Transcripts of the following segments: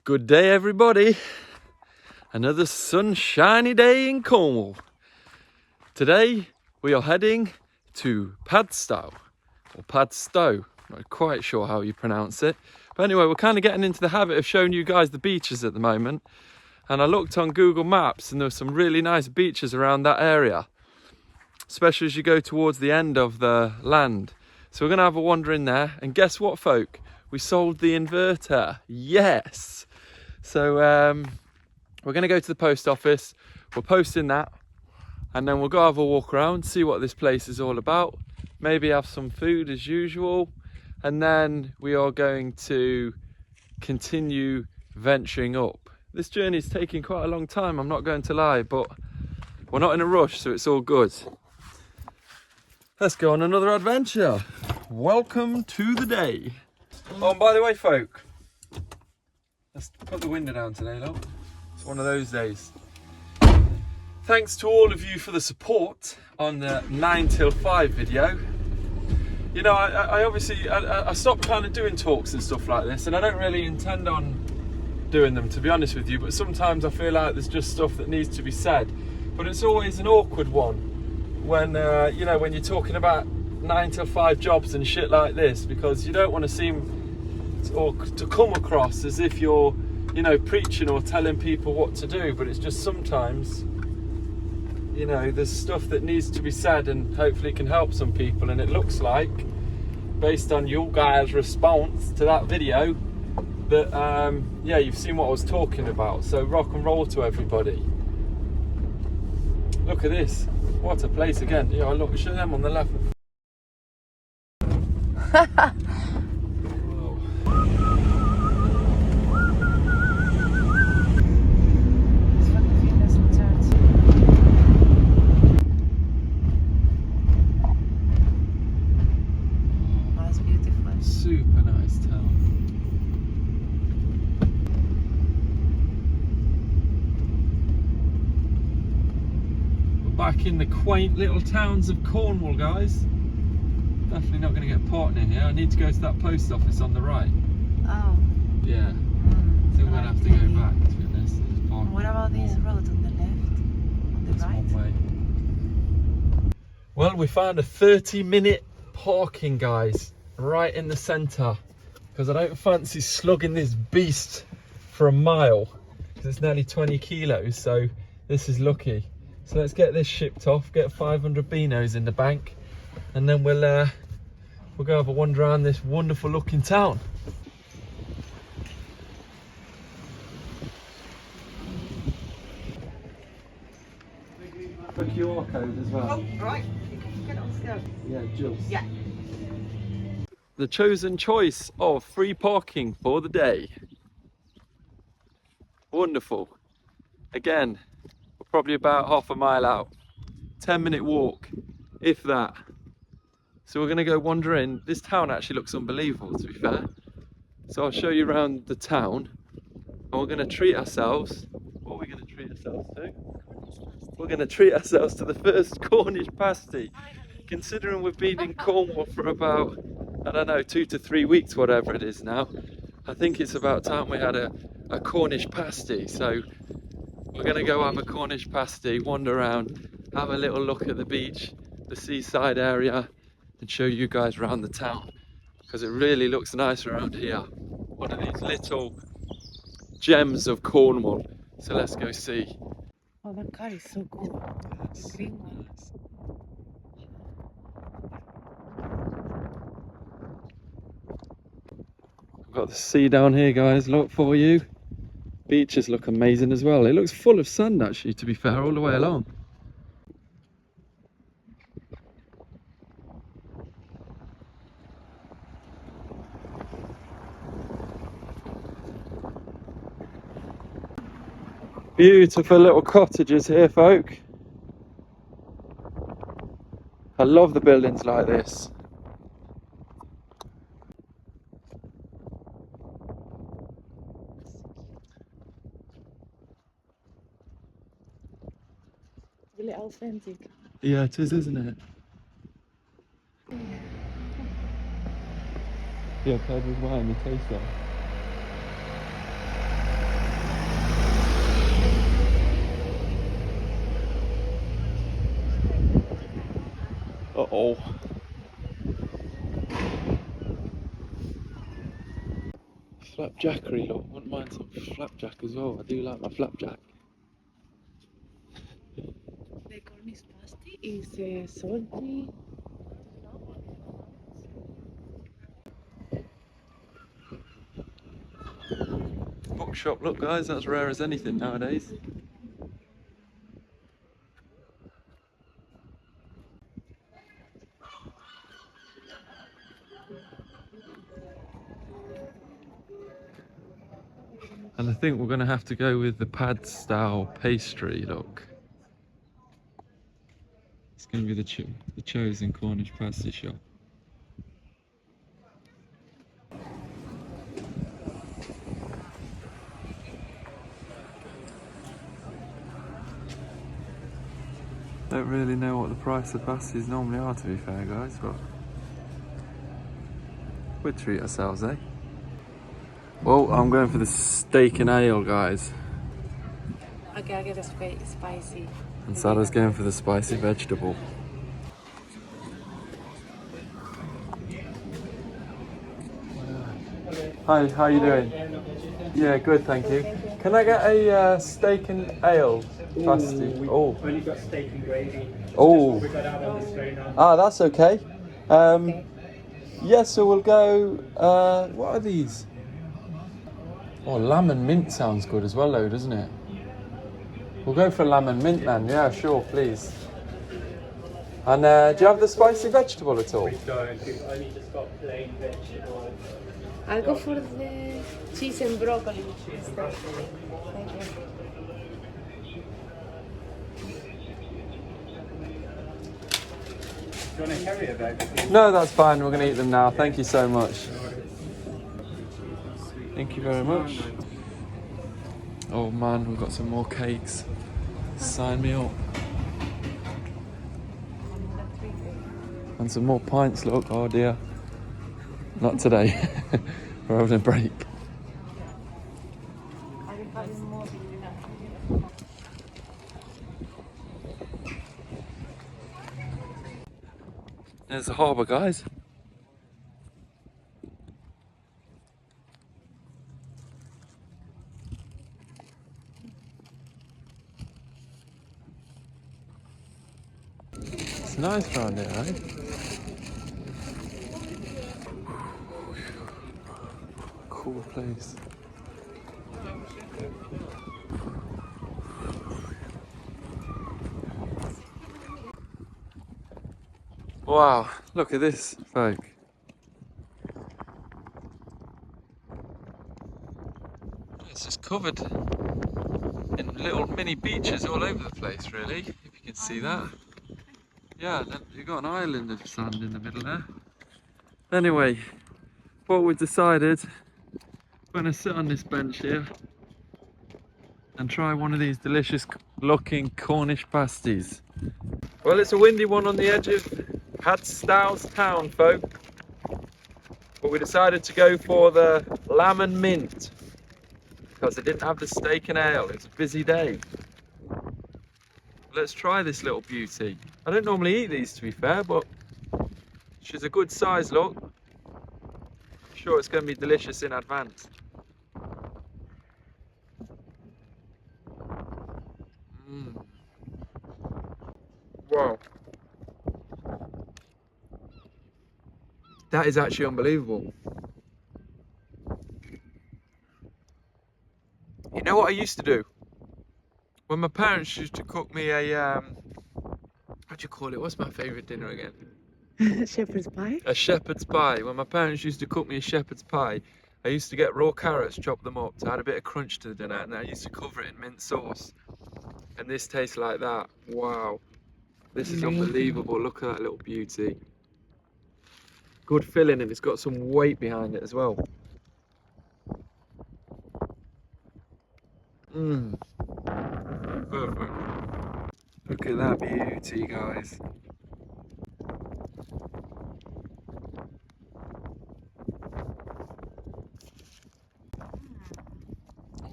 Good day, everybody. Another sunshiny day in Cornwall. Today we are heading to Padstow, or Padstow. Not quite sure how you pronounce it. But anyway, we're kind of getting into the habit of showing you guys the beaches at the moment. And I looked on Google Maps and there were some really nice beaches around that area, especially as you go towards the end of the land. So we're going to have a wander in there. And guess what, folk? We sold the inverter. Yes! So we're going to go to the post office. We're posting that. And then we'll go have a walk around, see what this place is all about. Maybe have some food as usual. And then we are going to continue venturing up. This journey is taking quite a long time, I'm not going to lie, but we're not in a rush, so it's all good. Let's go on another adventure. Welcome to the day. Oh, and by the way, folk, let's put the window down today, look. It's one of those days. Thanks to all of you for the support on the 9 till 5 video. You know, I stopped kind of doing talks and stuff like this, and I don't really intend on doing them, to be honest with you, but sometimes I feel like there's just stuff that needs to be said. But it's always an awkward one when, you know, when you're talking about 9 till 5 jobs and shit like this, because you don't want to seem or to come across as if you're, you know, preaching or telling people what to do. But it's just sometimes, you know, there's stuff that needs to be said and hopefully can help some people. And it looks like, based on you guys' response to that video, that yeah, you've seen what I was talking about. So rock and roll to everybody. Look at this, what a place again. Yeah, look, show them on the left. Super nice town. We're back in the quaint little towns of Cornwall, guys. Definitely not going to get parked in here. I need to go to that post office on the right. Oh. Yeah. I think we're going to have to go back, to be honest. What about this road on the left? On the right? One way. Well, we found a 30-minute parking, guys, right in the centre, because I don't fancy slugging this beast for a mile, because it's nearly 20 kilos, so this is lucky. So let's get this shipped off, get 500 beanos in the bank, and then we'll go have a wander around this wonderful looking town. The QR code as well. Oh, right. You can get it on the scale. Yeah, just. Yeah. The chosen choice of free parking for the day. Wonderful. Again, we're probably about half a mile out. 10-minute walk, if that. So we're going to go wander in. This town actually looks unbelievable, to be fair. So I'll show you around the town. And we're going to treat ourselves. What are we going to treat ourselves to? We're going to treat ourselves to the first Cornish pasty. Considering we've been in Cornwall for about, I don't know, 2 to 3 weeks, whatever it is now, I think it's about time we had a Cornish pasty. So we're going to go have a Cornish pasty, wander around, have a little look at the beach, the seaside area, and show you guys around the town, because it really looks nice around here. One of these little gems of Cornwall. So let's go see. Oh, that car is so cool. The green one. Got the sea down here, guys, look for you. Beaches look amazing as well. It looks full of sand, actually, to be fair, all the way along. Beautiful little cottages here, folk. I love the buildings like this. Really authentic. Yeah, it is, isn't it? Yeah, paired with wine, the taste of. Oh. Flapjackery, look. Wouldn't mind some flapjack as well. I do like my flapjack. The Cornish pasty is salty. Bookshop, look guys, that's rare as anything nowadays. And I think we're going to have to go with the Padstow pastry, look. It's going to be the chosen Cornish pasty shop. Don't really know what the price of pasties normally are, to be fair guys, but we'll treat ourselves, eh? Well, I'm going for the steak and ale, guys. Okay, I'll get a spicy. And Sarah's going for the spicy vegetable. Hi, how are you doing? Yeah, good, thank you. Can I get a steak and ale pasty? We've Oh, only got steak and gravy. oh. We got out on this very nice. Ah, that's okay. Yeah, so we'll go. What are these? Oh, lamb and mint sounds good as well, though, doesn't it? We'll go for lamb and mint then. Yeah, sure, please. And do you have the spicy vegetable at all? We don't. We've only just got plain vegetable. I'll go for the cheese and broccoli instead. Thank you. Do you want to carry a bag? No, that's fine. We're going to eat them now. Thank you so much. Thank you very much. Oh man, we've got some more cakes. Sign me up. And some more pints, look. Oh dear. Not today. We're having a break. There's the harbour, guys. It's nice round here, right? Cool place. Wow, look at this, folk. It's just covered in little mini beaches all over the place, really, if you can see that. Yeah, you've got an island of sand in the middle there. Anyway, what we've decided, we're going to sit on this bench here and try one of these delicious looking Cornish pasties. Well, it's a windy one on the edge of Padstow's town, folk. But we decided to go for the lamb and mint because they didn't have the steak and ale. It's a busy day. Let's try this little beauty. I don't normally eat these, to be fair, but she's a good size, look. I'm sure it's going to be delicious in advance. Wow. That is actually unbelievable. You know what I used to do? When my parents used to cook me a, what do you call it? What's my favourite dinner again? Shepherd's pie? A shepherd's pie. When my parents used to cook me a shepherd's pie, I used to get raw carrots, chop them up to add a bit of crunch to the dinner, and I used to cover it in mint sauce. And this tastes like that. Wow. This is unbelievable. Look at that little beauty. Good filling, and it's got some weight behind it as well. Mmm. Perfect. Look at that beauty, guys.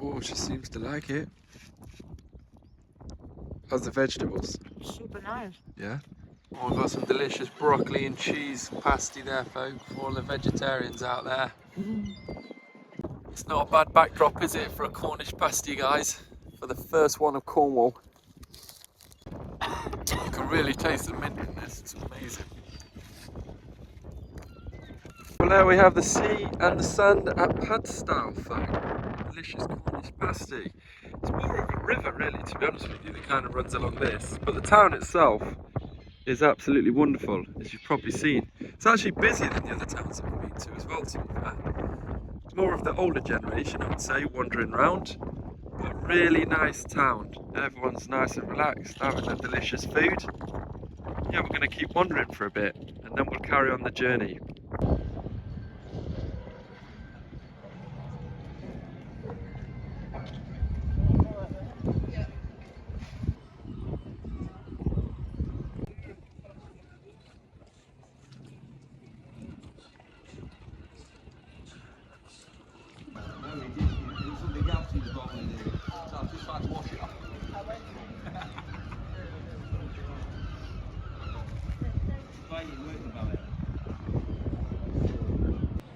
Oh, she seems to like it. How's the vegetables? Super nice. Yeah? Oh, we've got some delicious broccoli and cheese pasty there, folk, for all the vegetarians out there. It's not a bad backdrop, is it, for a Cornish pasty, guys? For the first one of Cornwall. You can really taste the mint in this, it's amazing. Well, there we have the sea and the sand at Padstow, folk. Delicious Cornish pasty. It's more of a river, really, to be honest with you, that kind of runs along this. But the town itself is absolutely wonderful, as you've probably seen. It's actually busier than the other towns that we've been to as well, to be fair. It's more of the older generation, I would say, wandering around. But really nice town. Everyone's nice and relaxed, having the delicious food. Yeah, we're going to keep wandering for a bit, and then we'll carry on the journey.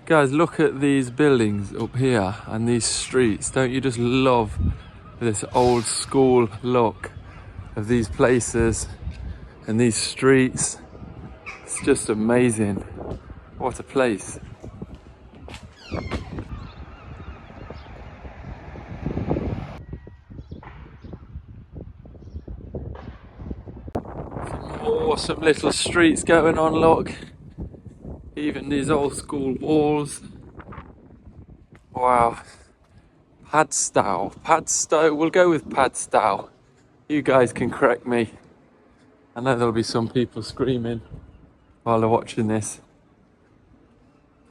Guys, look at these buildings up here and these streets. Don't you just love this old school look of these places and these streets? It's just amazing. What a place. Some awesome little streets going on, look. Even these old school walls. Wow. Padstow. We'll go with Padstow. You guys can correct me. I know there'll be some people screaming while they're watching this.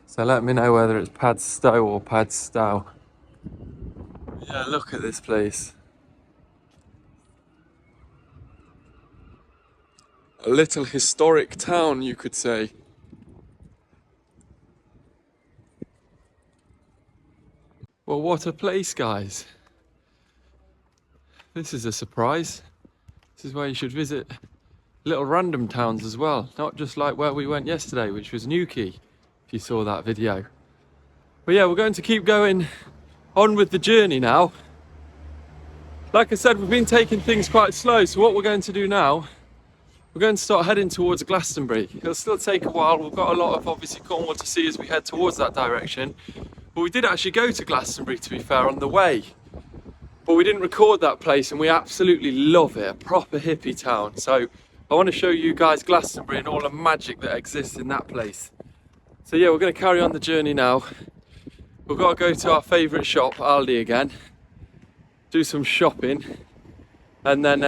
So let me know whether it's Padstow or Padstow. Yeah, look at this place. A little historic town, you could say. Well, what a place, guys. This is a surprise. This is where you should visit little random towns as well. Not just like where we went yesterday, which was Newquay, if you saw that video. But yeah, we're going to keep going on with the journey now. Like I said, we've been taking things quite slow. So what we're going to do now, we're going to start heading towards Glastonbury. It'll still take a while. We've got a lot of, obviously, Cornwall to see as we head towards that direction. But we did actually go to Glastonbury, to be fair, on the way. But we didn't record that place and we absolutely love it. A proper hippie town. So I want to show you guys Glastonbury and all the magic that exists in that place. So yeah, we're going to carry on the journey now. We've got to go to our favourite shop, Aldi again. Do some shopping. And then,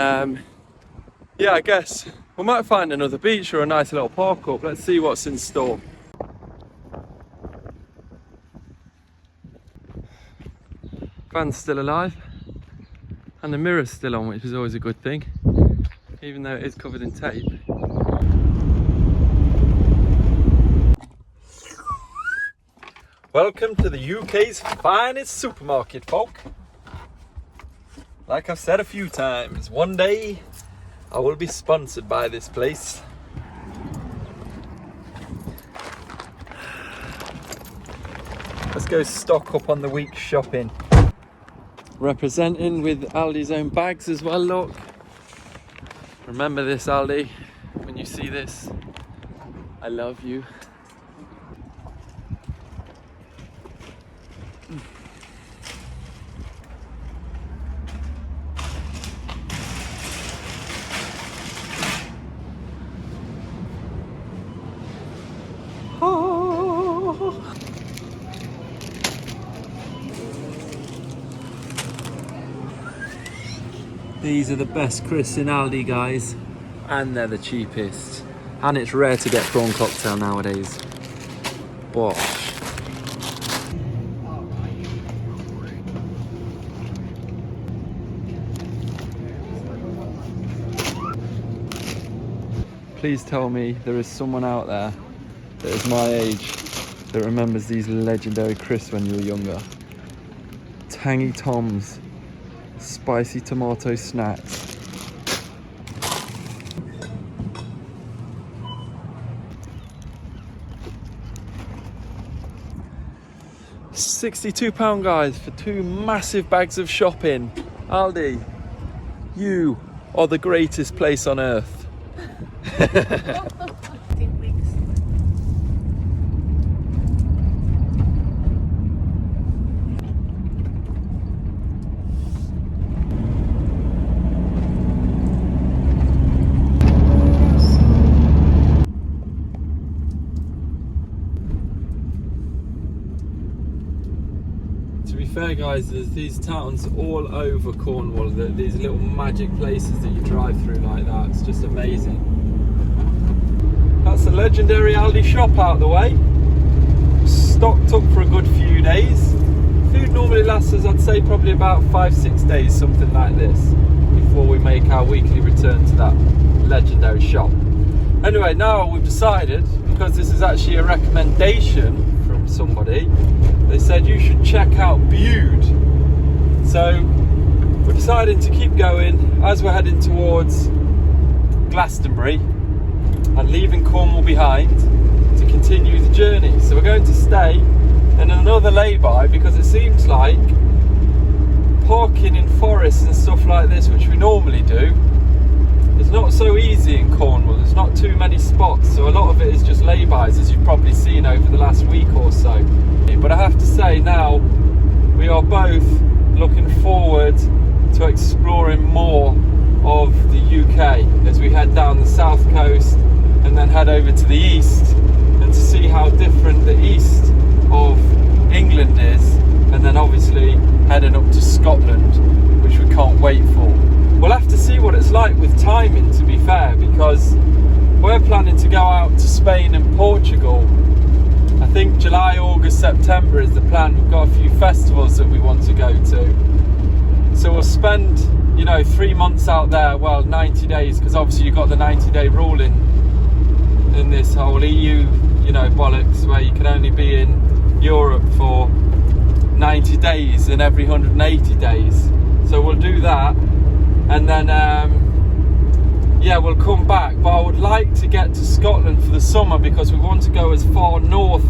yeah, I guess we might find another beach or a nice little park up. Let's see what's in store. Fan's still alive and the mirror's still on, which is always a good thing, even though it is covered in tape. Welcome to the UK's finest supermarket, folk. Like I've said a few times, one day I will be sponsored by this place. Let's go stock up on the week's shopping. Representing with Aldi's own bags as well, look. Remember this, Aldi, when you see this, I love you. These are the best crisps in Aldi, guys, and they're the cheapest. And it's rare to get prawn cocktail nowadays. Bosh. Please tell me there is someone out there that is my age that remembers these legendary crisps when you were younger. Tangy Toms. Spicy tomato snacks. £62 guys for 2 massive bags of shopping. Aldi, you are the greatest place on earth. 15 weeks. To be fair guys, there's these towns all over Cornwall, these little magic places that you drive through like that. It's just amazing. That's the legendary Aldi shop out the way. Stocked up for a good few days. Food normally lasts us, I'd say, probably about 5-6 days, something like this, before we make our weekly return to that legendary shop. Anyway, now we've decided, because this is actually a recommendation from somebody, they said you should check out Bude. So we're deciding to keep going as we're heading towards Glastonbury and leaving Cornwall behind to continue the journey. So we're going to stay in another lay-by because it seems like parking in forests and stuff like this, which we normally do, it's not so easy in Cornwall. There's not too many spots, so a lot of it is just lay-bys, as you've probably seen over the last week or so. But I have to say now, we are both looking forward to exploring more of the UK as we head down the south coast and then head over to the east, and to see how different the east of England is, and then obviously heading up to Scotland, which we can't wait for. We'll have to see what it's like with timing, to be fair, because we're planning to go out to Spain and Portugal. I think July, August, September is the plan. We've got a few festivals that we want to go to. So we'll spend, 3 months out there, well, 90 days, because obviously you've got the 90-day rule in this whole EU, bollocks, where you can only be in Europe for 90 days in every 180 days. So we'll do that. And then, we'll come back. But I would like to get to Scotland for the summer because we want to go as far north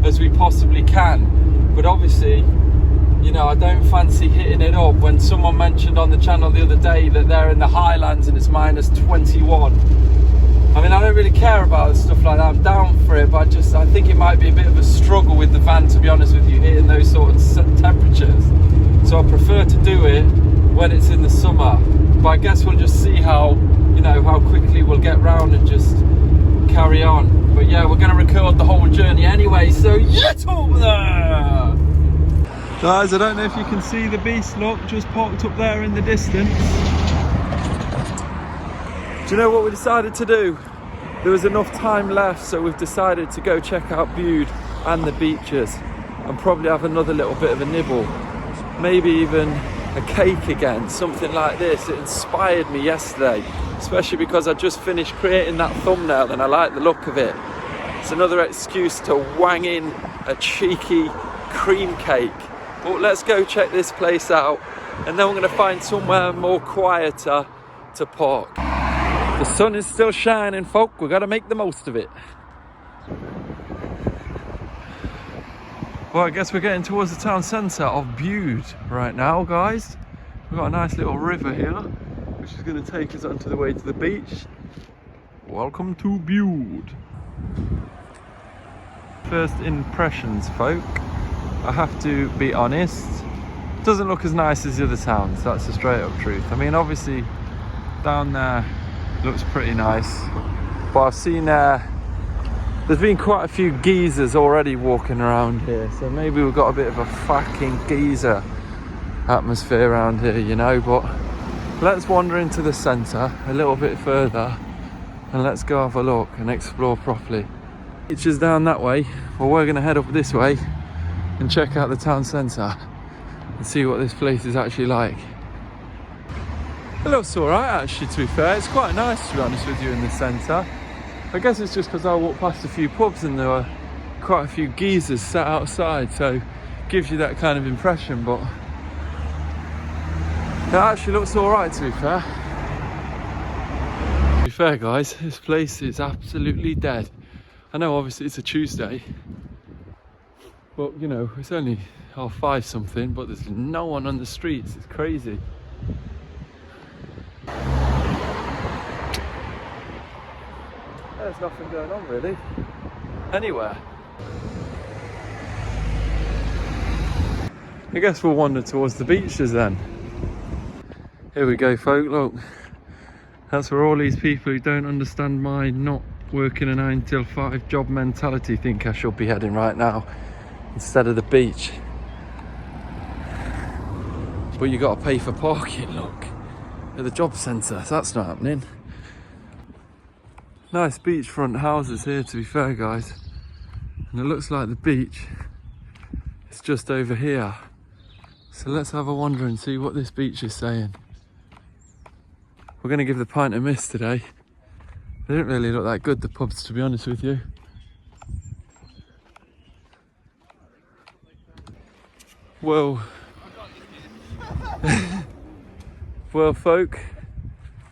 as we possibly can. But obviously, I don't fancy hitting it up. When someone mentioned on the channel the other day that they're in the Highlands and it's minus 21. I mean, I don't really care about stuff like that. I'm down for it, but I think it might be a bit of a struggle with the van, to be honest with you, hitting those sort of temperatures. So I prefer to do it when it's in the summer. But I guess we'll just see how quickly we'll get round and just carry on. But yeah, we're going to record the whole journey anyway, so get over there! Guys, I don't know if you can see the beast, look, just parked up there in the distance. Do you know what we decided to do? There was enough time left, so we've decided to go check out Bude and the beaches and probably have another little bit of a nibble. Maybe even a cake again, something like this. It inspired me yesterday, especially because I just finished creating that thumbnail and I like the look of it. It's another excuse to wang in a cheeky cream cake. But let's go check this place out, and then we're going to find somewhere more quieter to park. The sun is still shining, folk. We've got to make the most of it. Well, I guess we're getting towards the town centre of Bude right now, guys. We've got a nice little river here, which is going to take us onto the way to the beach. Welcome to Bude. First impressions, folk. I have to be honest, it doesn't look as nice as the other towns, that's the straight up truth. I mean, obviously down there looks pretty nice, but I've seen there's been quite a few geezers already walking around here, so maybe we've got a bit of a fucking geezer atmosphere around here, but let's wander into the centre a little bit further and let's go have a look and explore properly. It's just down that way, well, we're going to head up this way and check out the town centre and see what this place is actually like. It looks alright actually, to be fair. It's quite nice, to be honest with you, in the centre. I guess it's just because I walked past a few pubs and there were quite a few geezers sat outside, so it gives you that kind of impression, but it actually looks alright, to be fair. To be fair, guys, this place is absolutely dead. I know obviously it's a Tuesday, But you know, it's only 5:30 something, but there's no one on the streets. It's crazy. There's nothing going on really, anywhere. I guess we'll wander towards the beaches then. Here we go, folk, look. That's where all these people who don't understand my not working a 9 till 5 job mentality think I should be heading right now, instead of the beach. But you got to pay for parking, look, at the job centre, so that's not happening. Nice beachfront houses here, to be fair, guys. And it looks like the beach is just over here. So let's have a wander and see what this beach is saying. We're going to give the pint a miss today. They don't really look that good, the pubs, to be honest with you. Well, well, folk,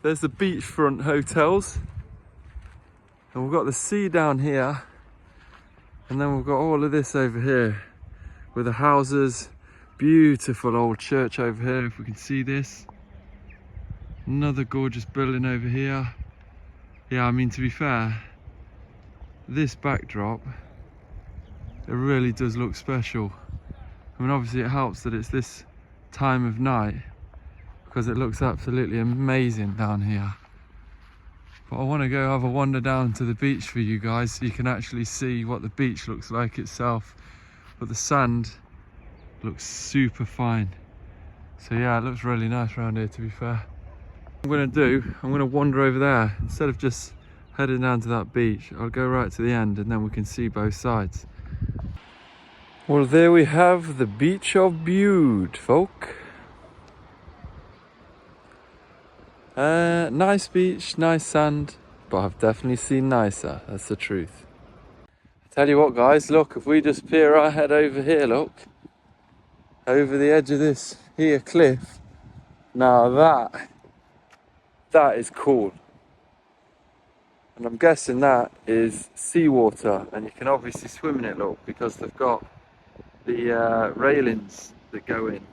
there's the beachfront hotels. And we've got the sea down here. And then we've got all of this over here with the houses. Beautiful old church over here, if we can see this. Another gorgeous building over here. Yeah, I mean, to be fair, this backdrop, it really does look special. I mean, obviously it helps that it's this time of night, because it looks absolutely amazing down here. But I want to go have a wander down to the beach for you guys, so you can actually see what the beach looks like itself. But the sand looks super fine. So yeah, it looks really nice around here, to be fair. What I'm going to wander over there. Instead of just heading down to that beach, I'll go right to the end and then we can see both sides. Well, there we have the beach of Bude, folk. Nice beach, nice sand, but I've definitely seen nicer, that's the truth. I tell you what, guys, look, if we just peer our head over here, look, over the edge of this here cliff, now that is cool. And I'm guessing that is seawater, and you can obviously swim in it, look, because they've got the railings that go in.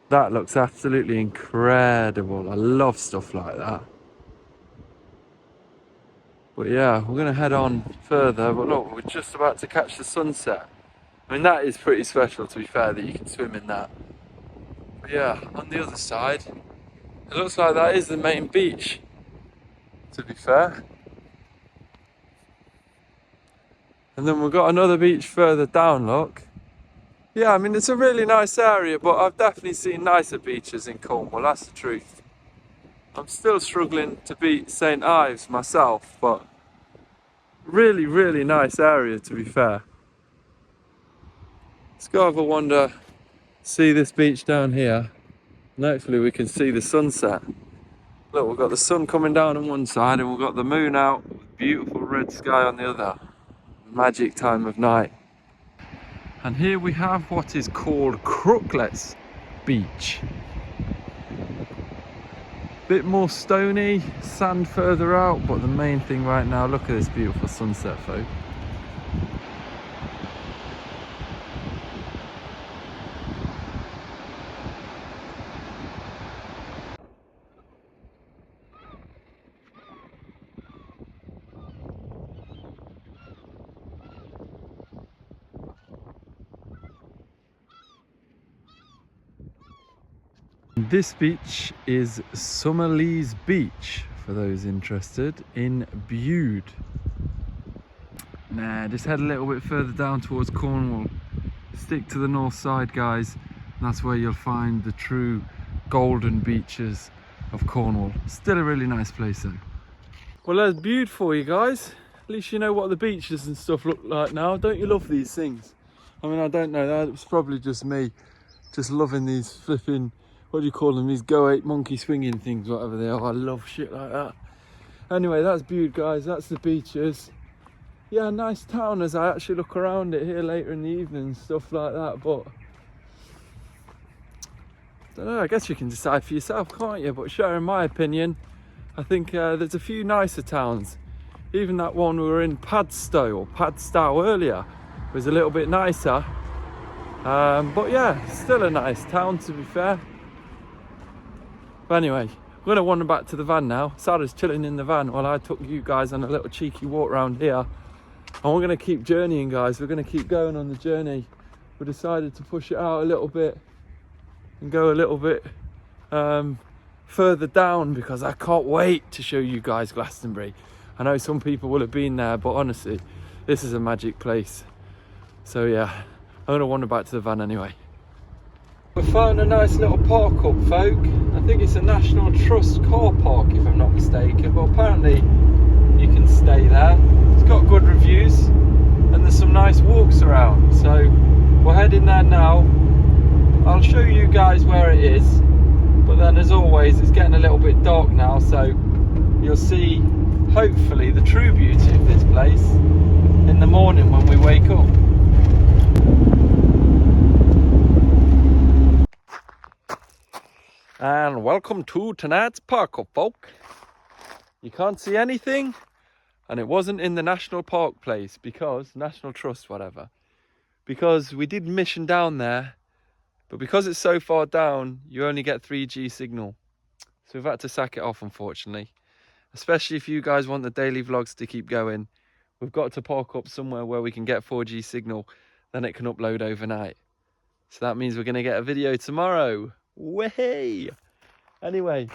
That looks absolutely incredible. I love stuff like that. But yeah, we're going to head on further, but look, we're just about to catch the sunset. I mean, that is pretty special, to be fair, that you can swim in that. But yeah, on the other side, it looks like that is the main beach, to be fair. And then we've got another beach further down, look. Yeah, I mean, it's a really nice area, but I've definitely seen nicer beaches in Cornwall, that's the truth. I'm still struggling to beat St Ives myself, but really, really nice area, to be fair. Let's go have a wander, see this beach down here, and hopefully we can see the sunset. Look, we've got the sun coming down on one side and we've got the moon out with beautiful red sky on the other. Magic time of night. And here we have what is called Crooklets Beach. Bit more stony, sand further out, but the main thing right now, look at this beautiful sunset, folks. This beach is Summerlees Beach, for those interested, in Bude. Nah, just head a little bit further down towards Cornwall. Stick to the north side, guys, and that's where you'll find the true golden beaches of Cornwall. Still a really nice place though. Well, there's Bude for you guys. At least you know what the beaches and stuff look like now. Don't you love these things? I mean, I don't know, that was probably just me, just loving these flipping, what do you call them, these go-8 monkey swinging things, whatever they are. I love shit like that. Anyway, that's Bude, guys, that's the beaches. Yeah, nice town as I actually look around it here later in the evening and stuff like that, but I don't know, I guess you can decide for yourself, can't you? But sharing my opinion, I think there's a few nicer towns. Even that one we were in, Padstow earlier, was a little bit nicer. But yeah, still a nice town to be fair. But anyway, we're going to wander back to the van now. Sarah's chilling in the van while I took you guys on a little cheeky walk around here. And we're going to keep journeying, guys. We're going to keep going on the journey. We decided to push it out a little bit and go a little bit further down because I can't wait to show you guys Glastonbury. I know some people will have been there, but honestly, this is a magic place. So yeah, I'm going to wander back to the van anyway. We found a nice little park up, folk. I think it's a National Trust car park if I'm not mistaken, but apparently you can stay there. It's got good reviews and there's some nice walks around. So we're heading there now. I'll show you guys where it is, but then as always it's getting a little bit dark now, so you'll see hopefully the true beauty of this place in the morning when we wake up. And welcome to tonight's park up, folk. You can't see anything, and it wasn't in the National Park place because National Trust, whatever, because we did mission down there, but because it's so far down, you only get 3G signal. So we've had to sack it off, unfortunately. Especially if you guys want the daily vlogs to keep going, we've got to park up somewhere where we can get 4G signal, then it can upload overnight. So that means we're going to get a video tomorrow. Way! Anyway,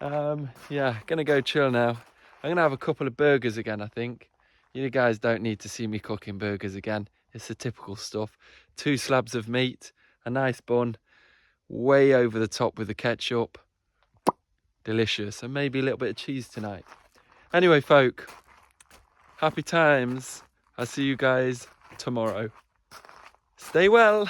yeah, gonna go chill now. I'm gonna have a couple of burgers again, I think. You guys don't need to see me cooking burgers again. It's the typical stuff. 2 slabs of meat, a nice bun, way over the top with the ketchup. Delicious, and maybe a little bit of cheese tonight. Anyway, folk, happy times. I'll see you guys tomorrow. Stay well.